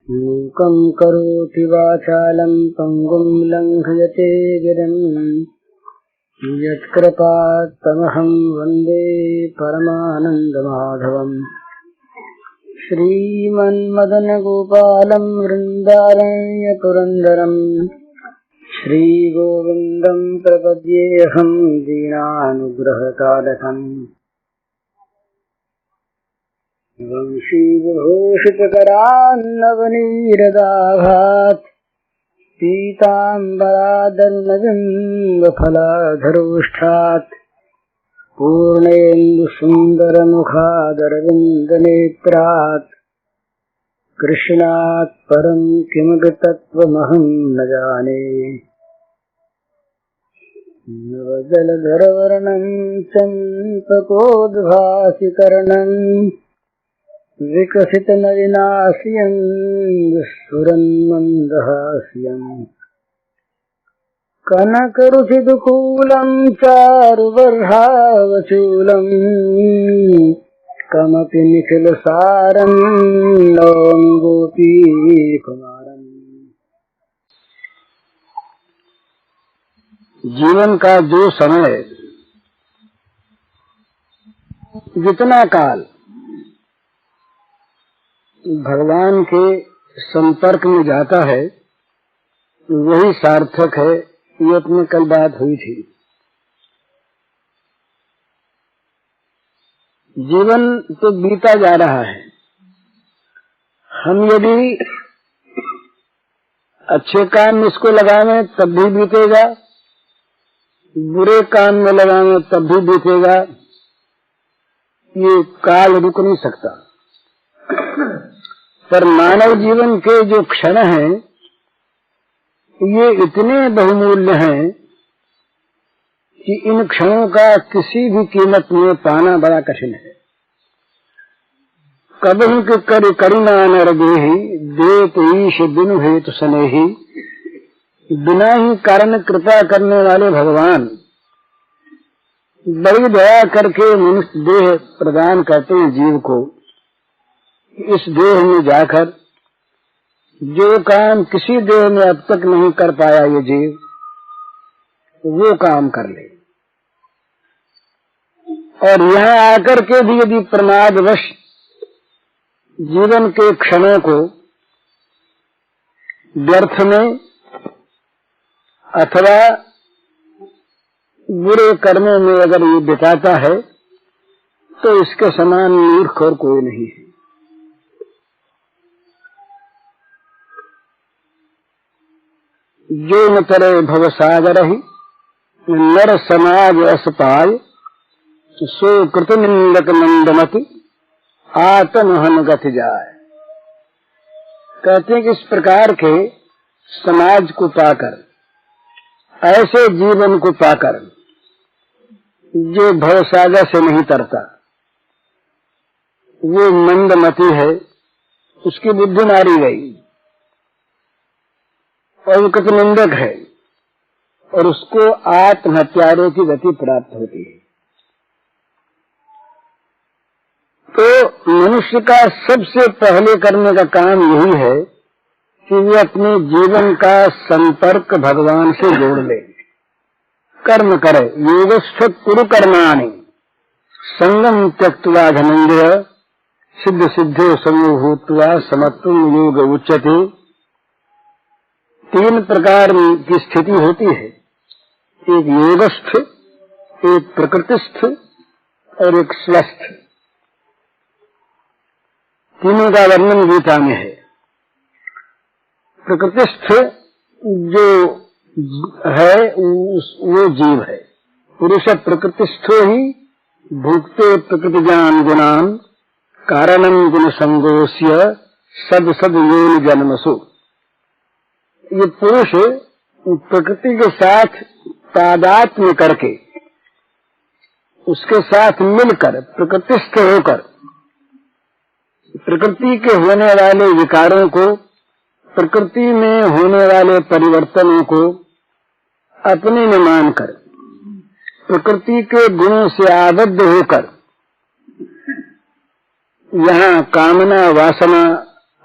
मूकं करोति वाचालं पङ्गुं लङ्घयते गिरिं यत्कृपात्तमहं वन्दे परमानन्दमाधवम्। श्रीमन्मदनगोपालं वृन्दारण्यपुरन्दरं श्रीगोविन्दं प्रपद्येऽहं दीनानुग्रहकालकम्। वंशीविभूषितकरान्नवनीरदाभात् पीताम्बरादर्नबिम्बफलाधरोष्ठात् पूर्णेन्दुसुन्दरमुखादरविन्दनेत्रात् कृष्णात् परं किमपि तत्त्वमहं न जाने। नवजलधरवर्णं चम्पकोद्भासिकर्णम् विकसितनलिनास्यं स्फुरन्मन्दहास्यम्। कनकरुचिदुकूलं चारुबर्हावचूलम् कमपि निखिलसारं नवं गोपीकुमारम्। जीवन का जो समय, जितना काल भगवान के संपर्क में जाता है वही सार्थक है। ये अपने कल बात हुई थी। जीवन तो बीता जा रहा है। हम यदि अच्छे काम में इसको लगावें तब भी बीतेगा, बुरे काम में लगावें तब भी बीतेगा। ये काल रुक नहीं सकता। पर मानव जीवन के जो क्षण हैं ये इतने बहुमूल्य हैं कि इन क्षणों का किसी भी कीमत में पाना बड़ा कठिन है। कबहु के करुणा नर देहि देत ईश बिनु हेतु स्नेहि। बिना ही कारण कृपा करने वाले भगवान बड़ी दया करके मनुष्य देह प्रदान करते हैं जीव को। इस देह में जाकर जो काम किसी देह में अब तक नहीं कर पाया ये जीव, वो काम कर ले। और यहाँ आकर के भी यदि प्रमादवश जीवन के क्षणों को व्यर्थ में अथवा बुरे कर्मों में अगर ये बिताता है तो इसके समान मूर्ख और कोई नहीं है। जो न तरे भवसागर ही नर समाज अस पाय सो कृत निंदक नंदमति आत्महन गति जाय। कहते हैं कि इस प्रकार के समाज को पाकर, ऐसे जीवन को पाकर जो भवसागर से नहीं तरता, वो मंदमति है, उसकी बुद्धि मारी गई और वो कृत निंदक है और उसको आत्महत्यारों की गति प्राप्त होती है। तो मनुष्य का सबसे पहले करने का काम यही है कि वो अपने जीवन का संपर्क भगवान से जोड़ ले, कर्म करे। योगस्थ कुरु कर्माणि संगम त्यक्त्वा धनंजय सिद्ध सिद्धो समो भूत्वा समत्वं योग उच्यते। 3 प्रकार की स्थिति होती है, एक योगस्थ, एक प्रकृतिस्थ और एक स्वस्थ। तीनों का वर्णन गीता में है। प्रकृतिस्थ जो है वो जीव है। पुरुष प्रकृतिस्थो ही भुक्ते प्रकृतिजान गुणान कारणम गुण संगोस्य सद सद योनि जन्मसु। ये पुरुष प्रकृति के साथ तादात्म्य करके, उसके साथ मिलकर, प्रकृतिस्थ होकर प्रकृति के होने वाले विकारों को, प्रकृति में होने वाले परिवर्तनों को अपने में मानकर, प्रकृति के गुणों से आबद्ध होकर यहाँ कामना वासना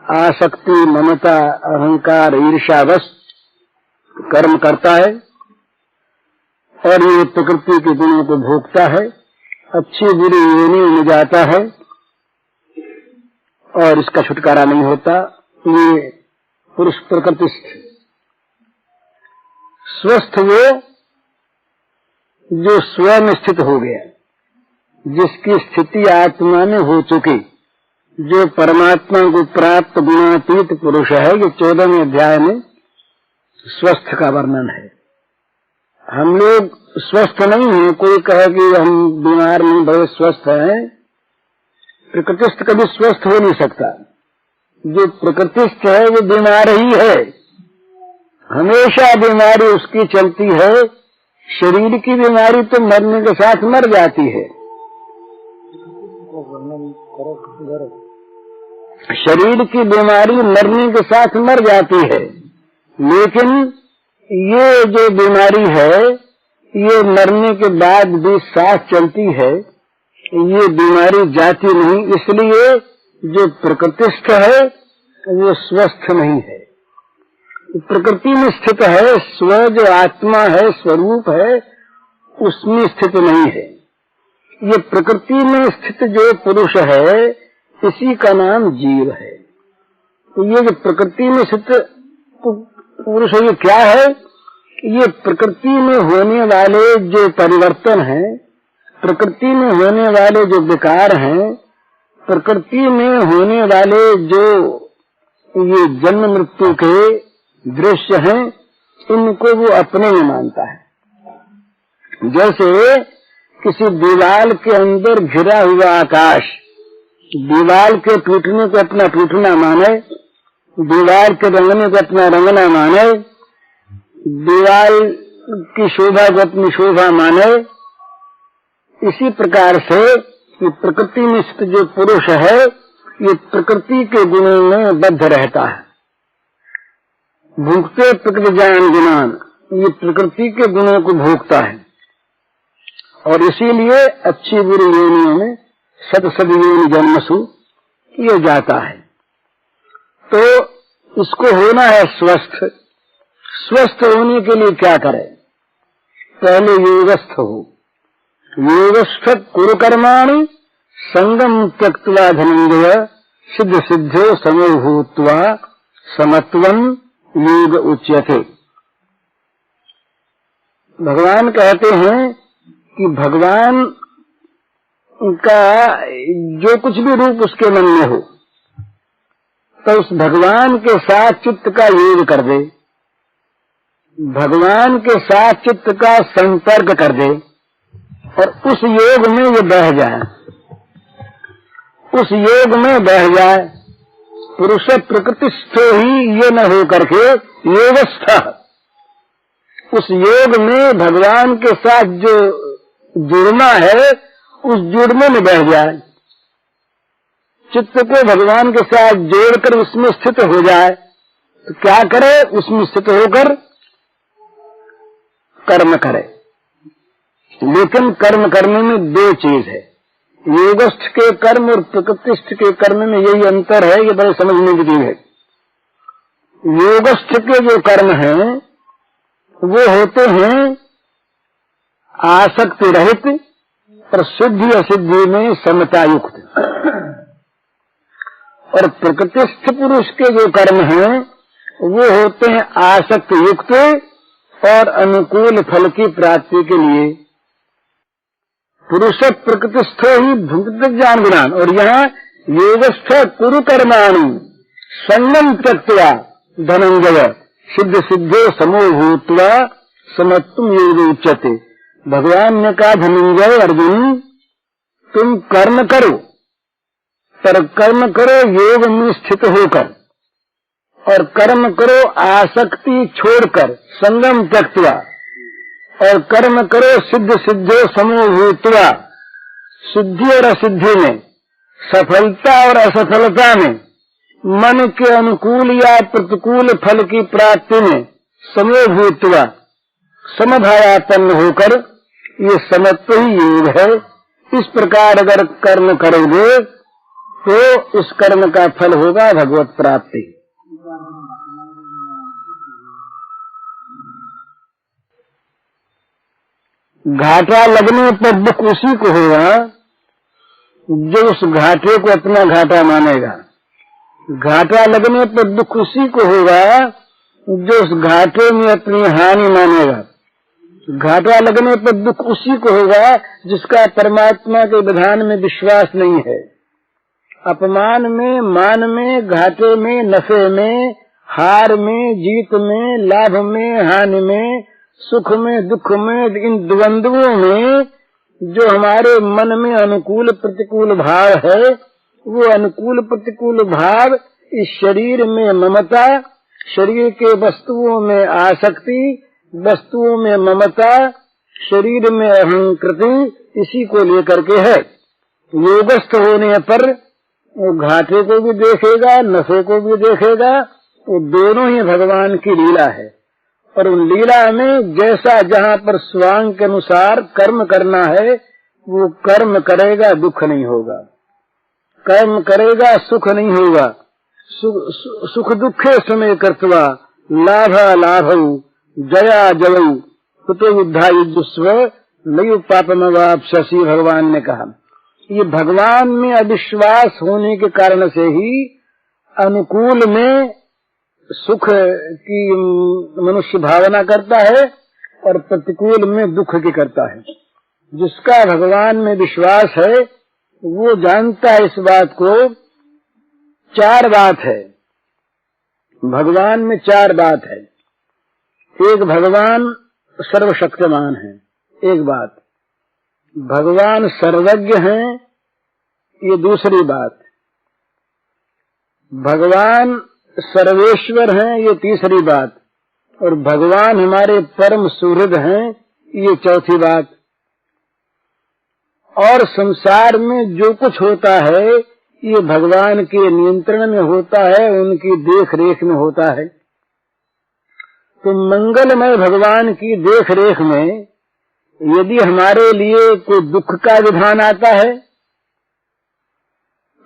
आसक्ति, ममता, अहंकार, ईर्ष्यावश कर्म करता है और ये प्रकृति के गुणों को भोगता है, अच्छी बुरी योनियों में जाता है और इसका छुटकारा नहीं होता। ये पुरुष प्रकृतिस्थ। स्वस्थ वो जो स्वयं स्थित हो गया, जिसकी स्थिति आत्मा में हो चुकी, जो परमात्मा को प्राप्त गुणातीत पुरुष है। ये 14वें अध्याय में स्वस्थ का वर्णन है। हम लोग स्वस्थ नहीं हैं। कोई कहे कि हम बीमार नहीं, बड़े स्वस्थ हैं। प्रकृतिस्थ कभी स्वस्थ हो नहीं सकता। जो प्रकृतिस्थ है वो बीमार ही है, हमेशा बीमारी उसकी चलती है। शरीर की बीमारी तो मरने के साथ मर जाती है। शरीर की बीमारी मरने के साथ मर जाती है, लेकिन ये जो बीमारी है ये मरने के बाद भी साथ चलती है। ये बीमारी जाती नहीं, इसलिए जो प्रकृतिस्थ है वो स्वस्थ नहीं है। प्रकृति में स्थित है, स्व जो आत्मा है, स्वरूप है, उसमें स्थित नहीं है। ये प्रकृति में स्थित जो पुरुष है इसी का नाम जीव है। तो ये जो प्रकृति में स्थित पुरुष ये क्या है? ये प्रकृति में होने वाले जो परिवर्तन हैं, प्रकृति में होने वाले जो विकार हैं, प्रकृति में होने वाले जो ये जन्म मृत्यु के दृश्य हैं, इनको वो अपने में मानता है। जैसे किसी दीवार के अंदर घिरा हुआ आकाश दीवार के टूटने को अपना टूटना माने, दीवार के रंगने को अपना रंगना माने, दीवार की शोभा को अपनी शोभा माने, इसी प्रकार से ये प्रकृति में स्थित जो पुरुष है ये प्रकृति के गुणों में बद्ध रहता है। भुगते प्रकृति ज्ञान गुणान, ये प्रकृति के गुणों को भोगता है और इसीलिए अच्छी बुरी योनियों में सद सद योनि जन्मसु किया जाता है। तो इसको होना है स्वस्थ। स्वस्थ होने के लिए क्या करें? पहले योगस्थ हो। योगस्थ कुरु कर्माणि संगम त्यक्त्वा धनंजय सिद्ध सिद्धो समो भूत्वा समत्वं योग उच्यते। भगवान कहते हैं कि भगवान का जो कुछ भी रूप उसके मन में हो तो उस भगवान के साथ चित्त का योग कर दे, भगवान के साथ चित्त का संपर्क कर दे और उस योग में ये बह जाए, उस योग में बह जाए। पुरुष प्रकृतिस्थ ही ये न हो करके योगस्थ, उस योग में भगवान के साथ जो जुड़ना है उस जुड़ने में बह जाए, चित्त को भगवान के साथ जोड़कर उसमें स्थित हो जाए। तो क्या करे? उसमें स्थित होकर कर्म करे। लेकिन कर्म करने में दो चीज है, योगस्थ के कर्म और प्रकृतिस्थ के कर्म में यही अंतर है। ये बड़े समझने की चीज है। योगस्थ के जो कर्म हैं वो होते हैं आसक्ति रहित और सिद्धि असिद्धि में समता युक्त, और प्रकृतिस्थ पुरुष के जो कर्म हैं वो होते हैं आसक्त युक्त और अनुकूल फल की प्राप्ति के लिए। पुरुष प्रकृतिस्थ ही भुक्त ज्ञान गुणान, और यहाँ योगस्थ कुरु कर्माणि संगम त्यक्त्वा धनंजय सिद्ध सिद्धो समो भूत्वा समत्वं योग उच्यते। भगवान ने कहा धनंजय अर्जुन तुम कर्म करो, पर कर्म करो योग में स्थित होकर, और कर्म करो आसक्ति छोड़कर संगम त्यक्त्वा, और कर्म करो सिद्ध सिद्धो समो भूत्वा, सिद्धि और असिद्धि में, सफलता और असफलता में, मन के अनुकूल या प्रतिकूल फल की प्राप्ति में समो भूत्वा, समभावापन्न होकर, ये समत्व ही योग है। इस प्रकार अगर कर्म करोगे तो इस कर्म का फल होगा भगवत प्राप्ति। घाटा लगने पर दुख उसी को होगा जो उस घाटे को अपना घाटा मानेगा। घाटा लगने पर दुख उसी को होगा जो उस घाटे में अपनी हानि मानेगा। घाटा लगने पर दुख उसी को होगा जिसका परमात्मा के विधान में विश्वास नहीं है। अपमान में, मान में, घाटे में, नफे में, हार में, जीत में, लाभ में, हानि में, सुख में, दुख में, इन द्वंद्वों में जो हमारे मन में अनुकूल प्रतिकूल भाव है, वो अनुकूल प्रतिकूल भाव इस शरीर में ममता, शरीर के वस्तुओं में आसक्ति, वस्तुओं में ममता, शरीर में अहंकृति, इसी को लेकर के है। योगस्थ होने पर वो घाटे को भी देखेगा, नफे को भी देखेगा। वो दोनों ही भगवान की लीला है। और उन लीला में जैसा जहाँ पर स्वांग के अनुसार कर्म करना है वो कर्म करेगा, दुख नहीं होगा। कर्म करेगा, सुख नहीं होगा। सुख दुखे समय कर्तवा लाभा लाभौ जया जयौ कुतो युद्धा युद्धस्व नयु पापमवाप्स्यसि, भगवान ने कहा। ये भगवान में अविश्वास होने के कारण से ही अनुकूल में सुख की मनुष्य भावना करता है और प्रतिकूल में दुख की करता है। जिसका भगवान में विश्वास है वो जानता है इस बात को। चार बात है भगवान में, चार बात है। एक, भगवान सर्वशक्तिमान है। एक बात, भगवान सर्वज्ञ हैं, ये दूसरी बात। भगवान सर्वेश्वर हैं, ये तीसरी बात। और भगवान हमारे परम सुहृद हैं, ये चौथी बात। और संसार में जो कुछ होता है ये भगवान के नियंत्रण में होता है, उनकी देख रेख में होता है। तो मंगलमय भगवान की देख रेख में यदि हमारे लिए कोई दुख का विधान आता है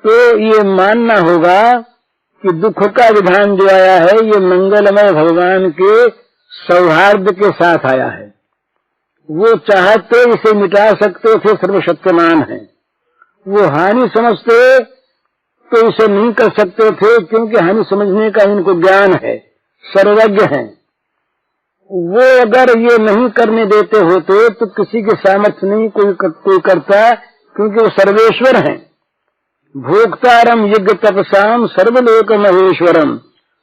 तो ये मानना होगा कि दुख का विधान जो आया है ये मंगलमय भगवान के सौहार्द के साथ आया है। वो चाहते इसे मिटा सकते थे, सर्वशक्तिमान है। वो हानि समझते तो इसे नहीं कर सकते थे, क्योंकि हानि समझने का इनको ज्ञान है, सर्वज्ञ हैं। वो अगर ये नहीं करने देते होते तो किसी के सामर्थ्य नहीं कोई करता, क्योंकि वो सर्वेश्वर हैं। भोक्तारम यज्ञ तपसाम सर्वलोक महेश्वरम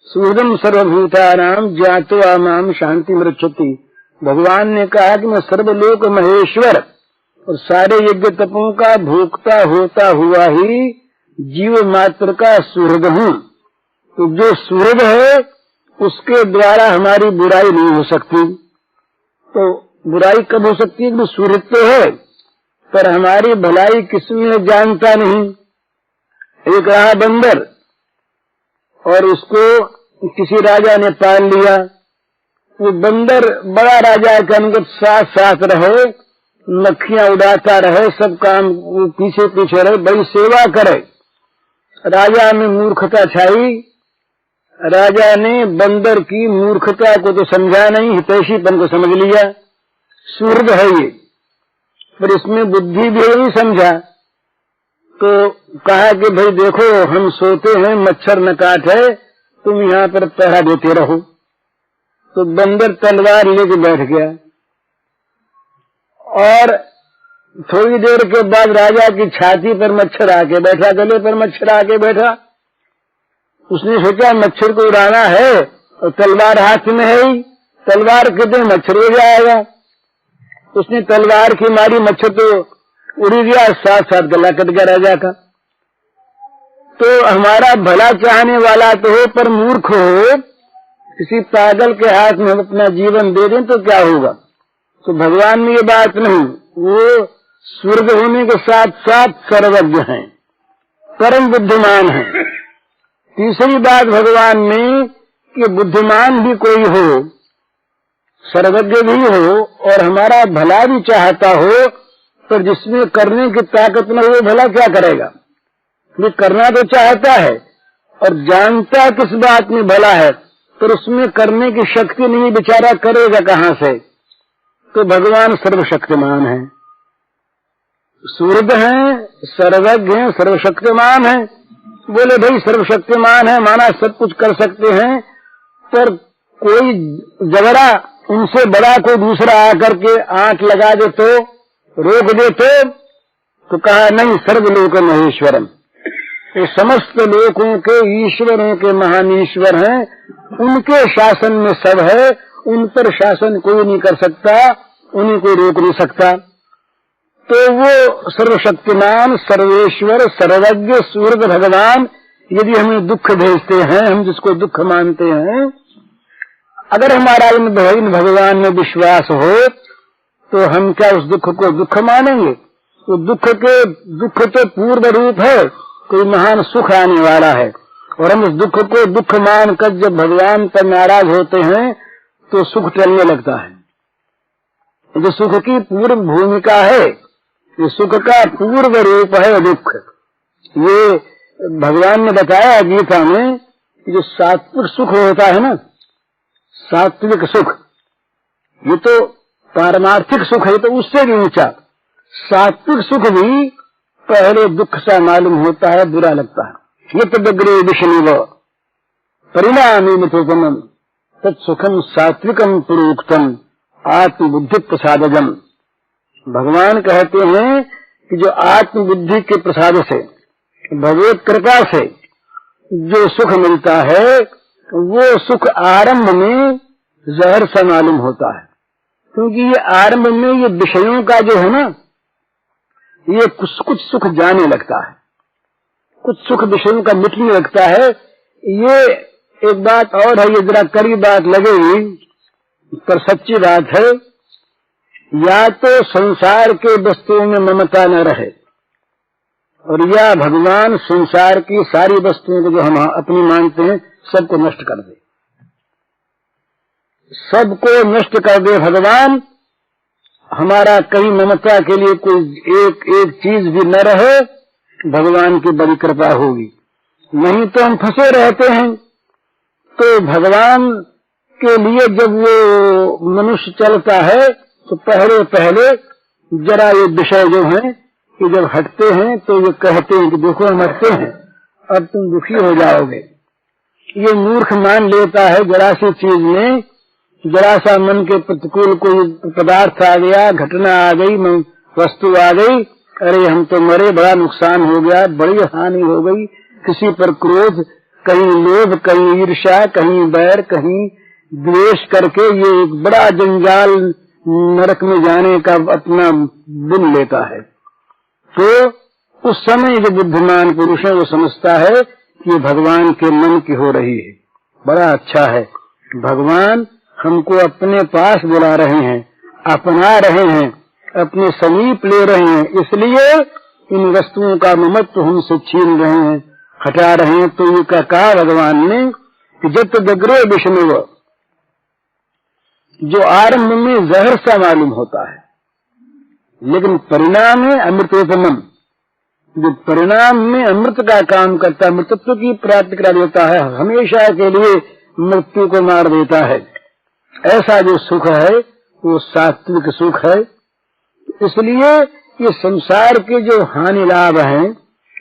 सुहृदम सर्वभूतानाम ज्ञातो आमाम शांति मृच्छति। भगवान ने कहा कि मैं सर्वलोक महेश्वर और सारे यज्ञ तपों का भोक्ता होता हुआ ही जीव मात्र का सुहृद हूँ। तो जो सुहृद है उसके द्वारा हमारी बुराई नहीं हो सकती। तो बुराई कब हो सकती है? सुहृद तो है पर हमारी भलाई किसमें जानता नहीं। एक रहा बंदर और उसको किसी राजा ने पाल लिया। वो बंदर बड़ा राजा के अंगत साथ साथ रहे, मक्खियां उड़ाता रहे, सब काम वो पीछे पीछे रहे, बड़ी सेवा करे। राजा में मूर्खता छाई। राजा ने बंदर की मूर्खता को तो समझा नहीं, हितैषीपन को समझ लिया। सुहृद है ये, पर इसमें बुद्धि भी नहीं समझा। तो कहा कि भाई देखो हम सोते हैं, मच्छर न काटे, तुम यहाँ पर पहरा देते रहो। तो बंदर तलवार लेके बैठ गया और थोड़ी देर के बाद राजा की छाती पर मच्छर आके बैठा, गले पर मच्छर आके बैठा। उसने सोचा मच्छर को उड़ाना है और तलवार हाथ में है ही, तलवार कितने मच्छर हो जाएगा। उसने तलवार की मारी, मच्छर तो उड़ गया, साथ साथ गला कट गया राजा का। तो हमारा भला चाहने वाला तो हो पर मूर्ख हो, किसी पागल के हाथ में हम अपना जीवन दे दें तो क्या होगा। तो भगवान में ये बात नहीं, वो स्वर्ग होने के साथ साथ सर्वज्ञ हैं, परम बुद्धिमान हैं। तीसरी बात भगवान में कि बुद्धिमान भी कोई हो, सर्वज्ञ भी हो और हमारा भला भी चाहता हो, पर जिसमें करने की ताकत न हो भला क्या करेगा। ये करना तो चाहता है और जानता किस बात में भला है, पर उसमें करने की शक्ति नहीं, बेचारा करेगा कहाँ से। तो भगवान सर्वशक्तिमान है, सूर्य है, सर्वज्ञ है, सर्वशक्तिमान है। बोले भाई सर्वशक्तिमान है माना सब कुछ कर सकते हैं, पर कोई झगड़ा उनसे बड़ा कोई दूसरा आकर के आंख लगा दे तो, रोक दे तो कहा नहीं, सर्वलोक महेश्वरम, ये समस्त लोकों के ईश्वरों के महान ईश्वर हैं, उनके शासन में सब है, उन पर शासन कोई नहीं कर सकता, उन्हें कोई रोक नहीं सकता। तो वो सर्वशक्तिमान, सर्वेश्वर, सर्वज्ञ सूर्य भगवान यदि हमें दुख भेजते हैं, हम जिसको दुख मानते हैं, अगर हमारा इन भगवान में विश्वास हो तो हम क्या उस दुख को दुख मानेंगे? तो दुख तो पूर्व रूप है, कोई महान सुख आने वाला है, और हम उस दुख को दुख मानकर जब भगवान पर नाराज होते हैं तो सुख टलने लगता है। जो सुख की पूर्व भूमिका है, ये सुख का पूर्व रूप है दुख। ये भगवान ने बताया गीता में कि जो सात्विक सुख होता है ना, सात्विक सुख, ये तो पारमार्थिक सुख है, तो उससे भी ऊंचा सात्विक सुख भी पहले दुख सा मालूम होता है, बुरा लगता है। ये तदग्रे विष्णु परिणामी मिथोपम तत्सुखम सात्विकम पुरोक्तम आत्मबुद्धि प्रसादजम। भगवान कहते हैं कि जो आत्मबुद्धि के प्रसाद से, भगवत कृपा से जो सुख मिलता है, वो सुख आरंभ में जहर सा मालूम होता है, क्योंकि ये आरंभ में ये विषयों का जो है ना, ये कुछ सुख जाने लगता है, कुछ सुख विषयों का मिटने लगता है। ये एक बात और है, ये जरा कड़ी बात लगेगी पर सच्ची बात है, या तो संसार के वस्तुओं में ममता न रहे, और या भगवान संसार की सारी वस्तुओं को जो हम अपनी मानते हैं सबको नष्ट कर दे, सबको नष्ट कर दे भगवान। हमारा कहीं ममता के लिए कोई एक चीज भी न रहे, भगवान की बड़ी कृपा होगी। नहीं तो हम फंसे रहते हैं। तो भगवान के लिए जब वो मनुष्य चलता है तो पहले जरा ये विषय जो है कि जब हटते हैं तो ये कहते हैं कि देखो हम हटते हैं, अब तुम दुखी हो जाओगे। ये मूर्ख मान लेता है, जरा सी चीज में जरा सा मन के प्रतिकूल कोई पदार्थ आ गया, घटना आ गई, वस्तु आ गई, अरे हम तो मरे, बड़ा नुकसान हो गया, बड़ी हानि हो गई। किसी पर क्रोध, कहीं लोभ, कहीं ईर्ष्या, कहीं बैर, कहीं द्वेष करके ये एक बड़ा जंजाल नरक में जाने का अपना बुन लेता है। तो उस समय जो बुद्धिमान पुरुष है वो समझता है कि भगवान के मन की हो रही है, बड़ा अच्छा है, भगवान हमको अपने पास बुला रहे हैं, अपना रहे हैं, अपने समीप ले रहे हैं, इसलिए इन वस्तुओं का ममत्व हमसे छीन रहे हैं, हटा रहे हैं। तो ये कहा भगवान ने कि जब दग्रे विष्णु, जो आरंभ में जहर सा मालूम होता है लेकिन परिणाम में अमृतोपमम, जो परिणाम में अमृत का काम करता है, मृतत्व की प्राप्ति करा देता है, हमेशा के लिए मृत्यु को मार देता है, ऐसा जो सुख है वो सात्विक सुख है। इसलिए ये संसार के जो हानि लाभ हैं,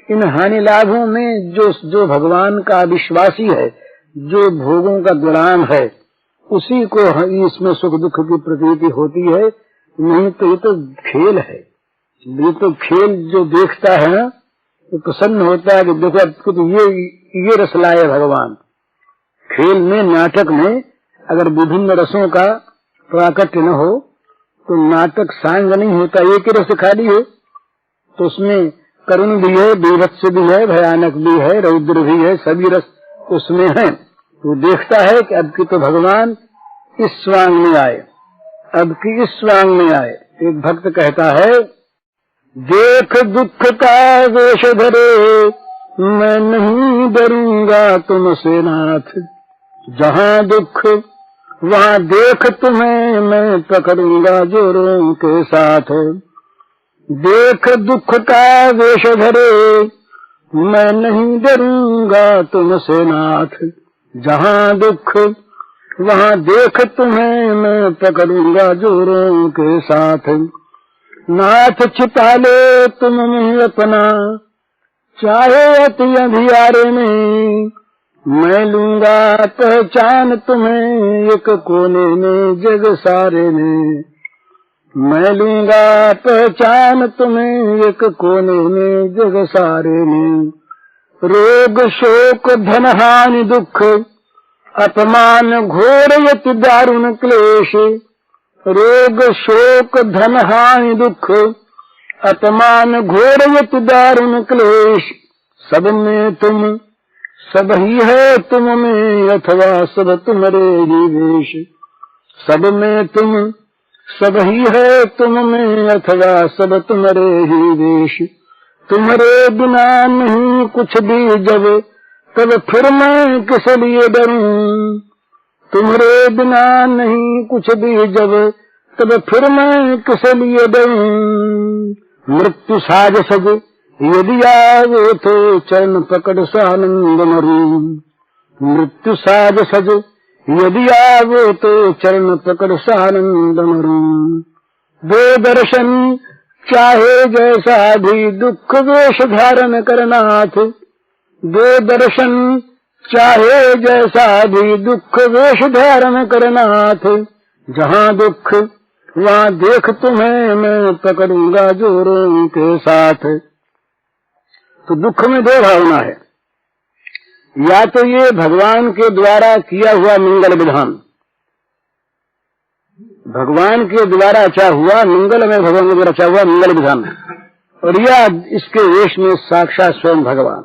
इन हानि लाभों में जो भगवान का विश्वासी है, जो भोगों का गुलाम है, उसी को इसमें सुख दुख की प्रतीति होती है। नहीं तो ये तो खेल है, ये तो खेल जो देखता है ना तो प्रसन्न होता है कि देखो अब तो ये रस लाए भगवान। खेल में, नाटक में अगर विभिन्न रसों का प्राकट्य न हो तो नाटक सांग नहीं होता, एक ही रस खाली हो तो उसमें करुण भी है, बीभत्स भी है, भयानक भी है, रौद्र भी है, सभी रस उसमें है। तो देखता है कि अब की तो भगवान इस स्वांग में आए, अब की इस स्वांग में आए। एक भक्त कहता है, देख दुख का वेश धरे, मैं नहीं डरूंगा तुमसे नाथ, जहाँ दुख वहाँ देख तुम्हें मैं पकड़ूंगा जोरों के साथ। देख दुख का वेश धरे, मैं नहीं डरूंगा तुमसे नाथ। जहाँ दुख वहाँ देख तुम्हें मैं पकड़ूंगा जोरों के साथ। नाथ छिपा ले तुम में अपना चाहे अति अंधियारे में, मैं लूंगा पहचान तुम्हें एक कोने में जग सारे में। मैं लूंगा पहचान तुम्हें एक कोने में जग सारे में। रोग शोक धन हानि दुख अपमान घोर यति दारुण क्लेश। रोग शोक धन हानि दुख अपमान घोर यति दारुण क्लेश। सब में तुम सब ही है तुम में अथवा सब तुम्हारे ही वेश। सब में तुम सब ही है तुम में अथवा सब तुम्हारे ही वेश। तुम्हारे बिना नहीं कुछ भी जब तब फिर मैं किस लिए डरूं। तुम्हारे बिना नहीं कुछ भी जब तब फिर मैं किस लिए डरूं। मृत्यु साज सज यदि आवे तो चरण पकड़ सानंद मरूं। मृत्यु साज सज यदि आवे तो चरण पकड़ सानंद मरूं। दो दर्शन चाहे जैसा भी दुख वेश धारण करनाथ। दो दर्शन चाहे जैसा भी दुख वेश धारण करनाथ। जहाँ दुख वहाँ देख तुम्हें मैं पकड़ूंगा जोरों के साथ। तो दुख में दो भावना है, या तो ये भगवान के द्वारा किया हुआ मंगल विधान, भगवान के द्वारा रचा हुआ मंगल में भगवान के रचा हुआ मंगल विधान, और या इसके वेश में साक्षात स्वयं भगवान।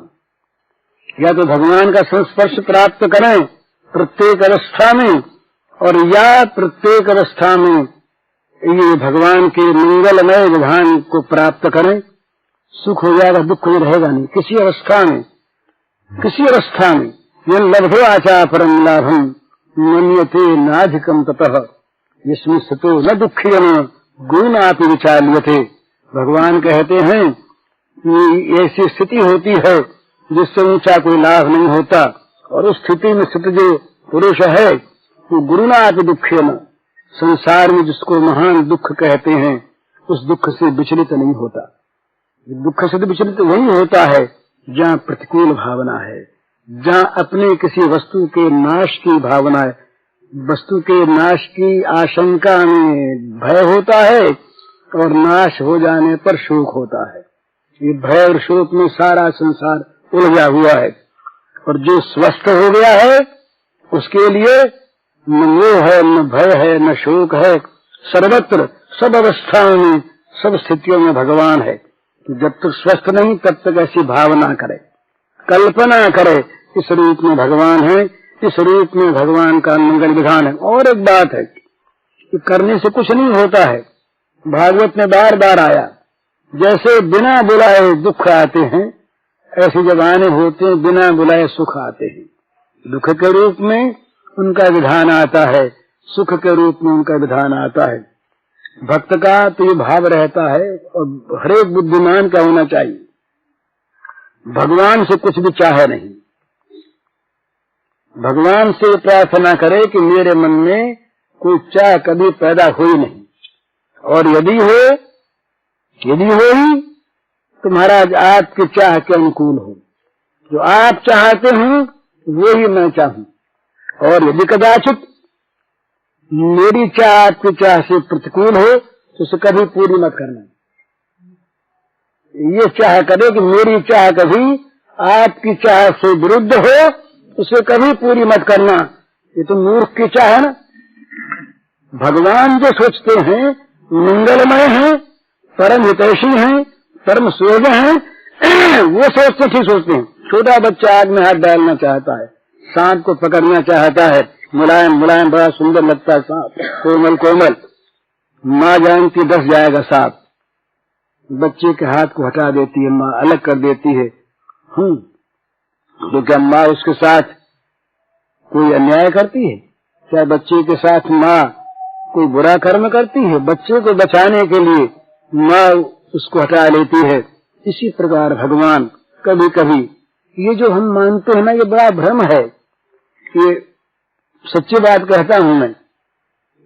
या तो भगवान का संस्पर्श प्राप्त करें प्रत्येक अवस्था में, और या प्रत्येक अवस्था में ये भगवान के मंगलमय विधान को प्राप्त करें। सुख हो जाएगा, दुख कोई रहेगा नहीं किसी अवस्था में। किसी अवस्था में ये लब्धो आचा परम लाभम मन्यते नाधिकम ततः इसमें सतो न दुखियम गुण आप विचार्यते। भगवान कहते हैं कि ऐसी स्थिति होती है जिससे ऊंचा कोई लाभ नहीं होता, और उस स्थिति में स्थित जो पुरुष है वो गुरुनाथ दुखियम, संसार में जिसको महान दुख कहते हैं उस दुख से विचलित नहीं होता। दुख से विचलित वही होता है जहाँ प्रतिकूल भावना है, जहाँ अपने किसी वस्तु के नाश की भावना है, वस्तु के नाश की आशंका में भय होता है और नाश हो जाने पर शोक होता है। ये भय और शोक में सारा संसार उलझा हुआ है, और जो स्वस्थ हो गया है उसके लिए न मोह है, न भय है, न शोक है। सर्वत्र सब अवस्थाओं में सब स्थितियों में भगवान है। तो जब तक स्वस्थ नहीं तब तक ऐसी भावना करे, कल्पना करे इस रूप में भगवान है, इस रूप में भगवान का मंगल विधान है। और एक बात है कि करने से कुछ नहीं होता है, भागवत में बार बार आया, जैसे बिना बुलाए दुख आते हैं ऐसे जब आने होते हैं बिना बुलाए सुख आते हैं। दुख के रूप में उनका विधान आता है, सुख के रूप में उनका विधान आता है। भक्त का तो ये भाव रहता है, और हरेक बुद्धिमान का होना चाहिए, भगवान से कुछ भी चाहे नहीं, भगवान से प्रार्थना करे कि मेरे मन में कोई चाह कभी पैदा हुई नहीं, और यदि हो ही तो महाराज आपकी चाह के अनुकूल हो, जो आप चाहते हो वो ही मैं चाहूं। और यदि कदाचित मेरी चाह आपकी चाह से प्रतिकूल हो तो उसे कभी पूरी मत करना। ये चाह करे कि मेरी चाह कभी आपकी चाह से विरुद्ध हो, उसे कभी पूरी मत करना। ये तो मूर्ख की चाह है ना। भगवान जो सोचते हैं मंगलमय हैं, परम हितैषी हैं, परम सुयोग्य हैं, वो सोचते ठीक सोचते हैं। छोटा बच्चा आग में हाथ डालना चाहता है, सांप को पकड़ना चाहता है, मुलायम मुलायम बड़ा सुंदर लगता है सांप, कोमल कोमल, माँ जानती डस जाएगा सांप, बच्चे के हाथ को हटा देती है माँ, अलग कर देती है। तो क्या माँ उसके साथ कोई अन्याय करती है? क्या बच्चे के साथ माँ कोई बुरा कर्म करती है? बच्चे को बचाने के लिए माँ उसको हटा लेती है। इसी प्रकार भगवान कभी कभी ये जो हम मानते हैं ना, ये बड़ा भ्रम है। ये सच्ची बात कहता हूं मैं,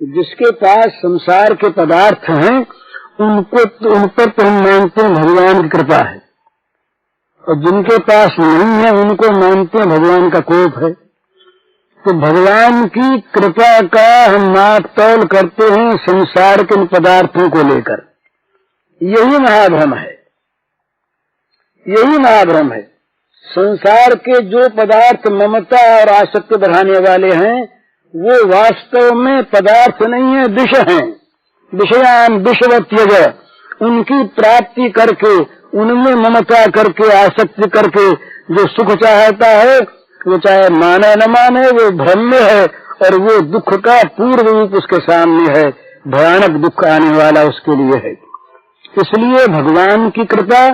जिसके पास संसार के पदार्थ हैं उन पर तो हम मानते हैं भगवान की कृपा है, और जिनके पास नहीं है उनको मानते हैं भगवान का कोप है। तो भगवान की कृपा का हम नाप तौल करते हैं संसार के पदार्थों को लेकर। यही महाभ्रम है, यही महाभ्रम है। संसार के जो पदार्थ ममता और आसक्ति बढ़ाने वाले हैं वो वास्तव में पदार्थ नहीं है, विष हैं। विषयान विषवत्यज, उनकी प्राप्ति करके, उनमें ममता करके, आसक्ति करके जो सुख चाहता है, वो चाहे माने न माने, वो भ्रम में है, और वो दुख का पूर्व रूप उसके सामने है, भयानक दुख आने वाला उसके लिए है। इसलिए भगवान की कृपा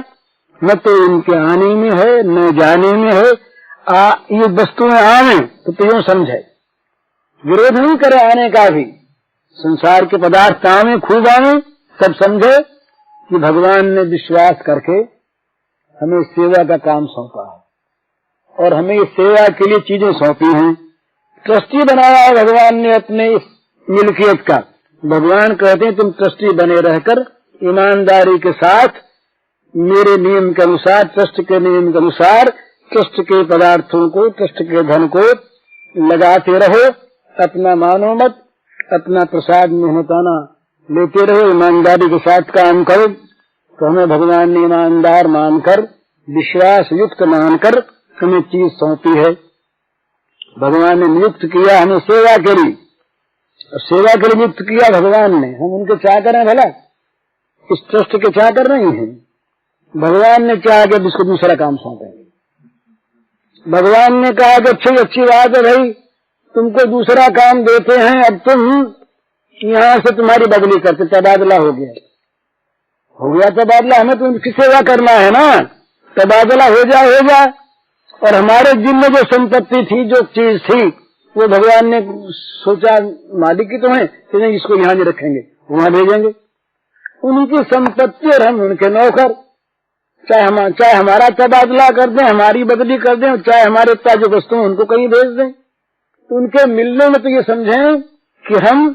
न तो इनके आने में है न जाने में है। ये वस्तुएं आवे तो यूं समझे, विरोध नहीं करे आने का भी। संसार के पदार्थ आवे, खूब आवे, तब समझे कि भगवान ने विश्वास करके हमें सेवा का काम सौंपा है, और हमें इस सेवा के लिए चीजें सौंपी हैं। ट्रस्टी बनाया है भगवान ने अपने इस मिल्कियत का। भगवान कहते हैं तुम ट्रस्टी बने रहकर ईमानदारी के साथ मेरे नियम के अनुसार, ट्रस्ट के नियम के अनुसार ट्रस्ट के पदार्थों को, ट्रस्ट के धन को लगाते रहो। अपना मानो मत, अपना प्रसाद मेहनताना लेते रहो, ईमानदारी के साथ काम करो। तो हमें भगवान ने ईमानदार मानकर, विश्वास युक्त मानकर हमें चीज सौंपी है। भगवान ने नियुक्त किया हमें सेवा के लिए, सेवा के लिए नियुक्त किया भगवान ने। हम उनके चाकर हैं भला, इस ट्रस्ट के चाकर नहीं है। भगवान ने चाहा कि इसको दूसरा काम सौंपेंगे। भगवान ने कहा कि अच्छी बात है भाई, तुमको दूसरा काम देते हैं, अब तुम यहाँ से तुम्हारी बदली करते, तबादला हो गया तबादला। हमें तो उनकी सेवा करना है ना, तबादला हो जाए। और हमारे जिम्मे जो संपत्ति थी, जो चीज थी, वो भगवान ने सोचा मालिक की तो है कि नहीं, इसको यहाँ नहीं रखेंगे, वहां भेजेंगे। उनकी संपत्ति और हम उनके नौकर, चाहे हमारा तबादला कर दें, हमारी बदली कर दें, चाहे हमारे पास जो वस्तु उनको कहीं भेज दें। तो उनके मिलने में तो ये समझें कि हम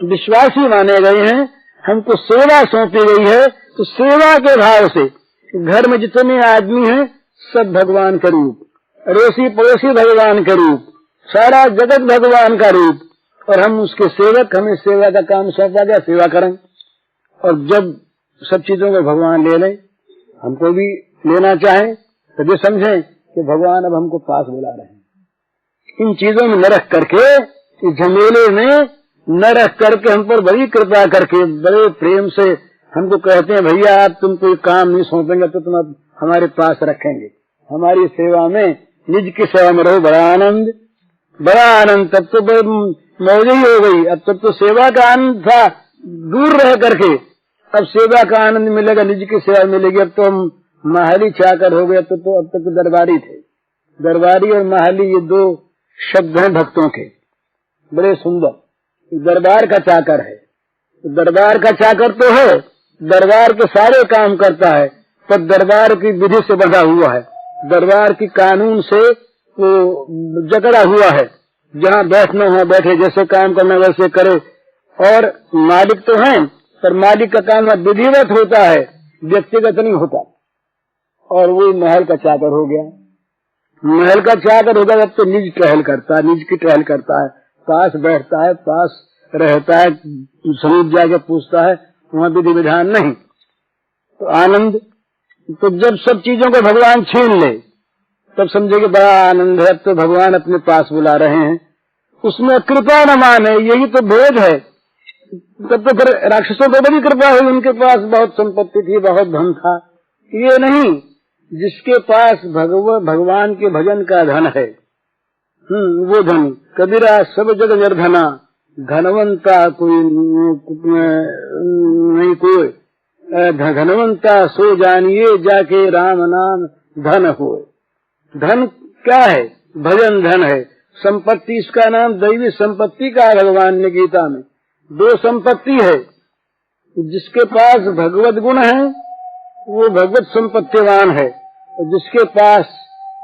विश्वासी माने गए हैं, हमको सेवा सौंपी गई है। तो सेवा के भाव से घर में जितने आदमी हैं सब भगवान का रूप, अड़ोसी पड़ोसी भगवान का रूप, सारा जगत भगवान का रूप, और हम उसके सेवक। हमें सेवा का काम सौंपा गया, सेवा करें। और जब सब चीजों को भगवान ले लें, हमको भी लेना चाहे, तो ये समझें कि भगवान अब हमको पास बुला रहे हैं। इन चीजों में न रख करके, इस झमेले में न रख करके, हम पर बड़ी कृपा करके, बड़े प्रेम से हमको कहते हैं भैया आप तुम कोई काम नहीं सौंपेंगे तो तुम अब हमारे पास रखेंगे, हमारी सेवा में, निज की सेवा में रहो। बड़ा आनंद। तब तो मौज ही हो गई। अब तब तो सेवा का आनंद था, दूर रह करके अब सेवा का आनंद मिलेगा, निज की सेवा मिलेगी। अब तो हम माहली चाकर हो गए। अब तक तो दरबारी थे। दरबारी और माहली ये दो शब्द हैं भक्तों के, बड़े सुंदर। दरबार का चाकर है, दरबार का चाकर तो है, दरबार के सारे काम करता है, पर दरबार की विधि से बंधा हुआ है, दरबार की कानून से वो जकड़ा हुआ है। जहाँ बैठना है बैठे, जैसे काम करना वैसे करे। और मालिक तो है, पर मालिक का काम विधिवत होता है, व्यक्तिगत नहीं होता। और वो महल का चाकर हो गया। महल का चाकर होगा जब तो निज टहल करता है, निज की टहल करता है, पास बैठता है, पास रहता है, समीप जाके पूछता है, वहाँ विधि विधान नहीं। तो आनंद। तो जब सब चीजों को भगवान छीन ले तब समझे कि बड़ा आनंद है, अब तो भगवान अपने पास बुला रहे हैं। उसमें कृपा न माने, यही तो भेद है। तब तो फिर राक्षसों को बड़ी कृपा हुई, उनके पास बहुत संपत्ति थी, बहुत धन था। ये नहीं, जिसके पास भगवान के भजन का धन है, वो धन। कबीरा सब जग निर्धना, धनवंता कोई नहीं कोई, धनवंता सो जानिए जाके राम नाम धन हो। धन क्या है? भजन धन है। संपत्ति, इसका नाम दैवी संपत्ति का है। भगवान ने गीता में दो संपत्ति है। जिसके पास भगवत गुण है वो भगवत संपत्तिवान है, और जिसके पास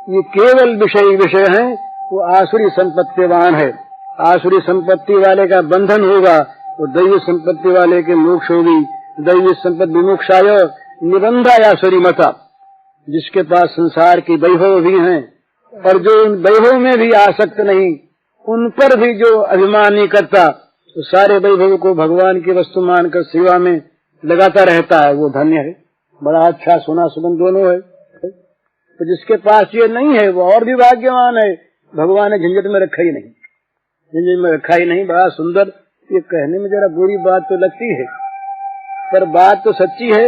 ये केवल विषय हैं वो आसुरी संपत्तिवान है। आसुरी संपत्ति वाले का बंधन होगा, वो दैवी संपत्ति वाले के मोक्ष होगी। दैवी संपत्ति विमोक्षाय निबंधायासुरी मता। जिसके पास संसार की वैभव भी हैं और जो उन वैभव में भी आसक्त नहीं, उन पर भी जो अभिमान नहीं करता, तो सारे वैभव को भगवान की वस्तु मानकर सेवा में लगाता रहता है, वो धन्य है। बड़ा अच्छा सोना सुगंध दोनों है। तो जिसके पास ये नहीं है वो और भी भाग्यवान है। भगवान ने झंझट में रखा ही नहीं, झंझट में रखा ही नहीं। बड़ा सुंदर, ये कहने में जरा बुरी बात तो लगती है, पर बात तो सच्ची है।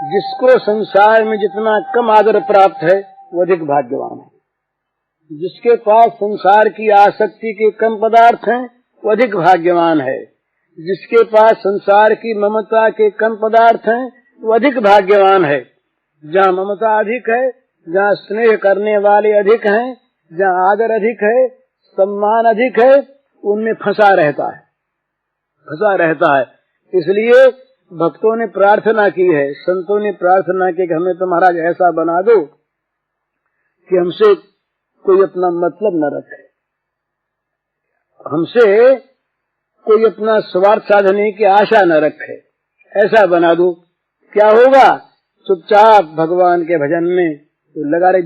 जिसको संसार में जितना कम आदर प्राप्त है वो अधिक भाग्यवान है। जिसके पास संसार की आसक्ति के कम पदार्थ हैं वो अधिक भाग्यवान है। जिसके पास संसार की ममता के कम पदार्थ हैं वो अधिक भाग्यवान है। जहाँ ममता अधिक है, जहाँ स्नेह करने वाले अधिक हैं, जहाँ आदर अधिक है, सम्मान अधिक है, उनमें फंसा रहता है। इसलिए भक्तों ने प्रार्थना की है, संतों ने प्रार्थना की कि हमें तो महाराज ऐसा बना दो कि हमसे कोई अपना मतलब न रखे, हमसे कोई अपना स्वार्थ साधने की आशा न रखे, ऐसा बना दो। क्या होगा? चुपचाप भगवान के भजन में तो लगा रहे।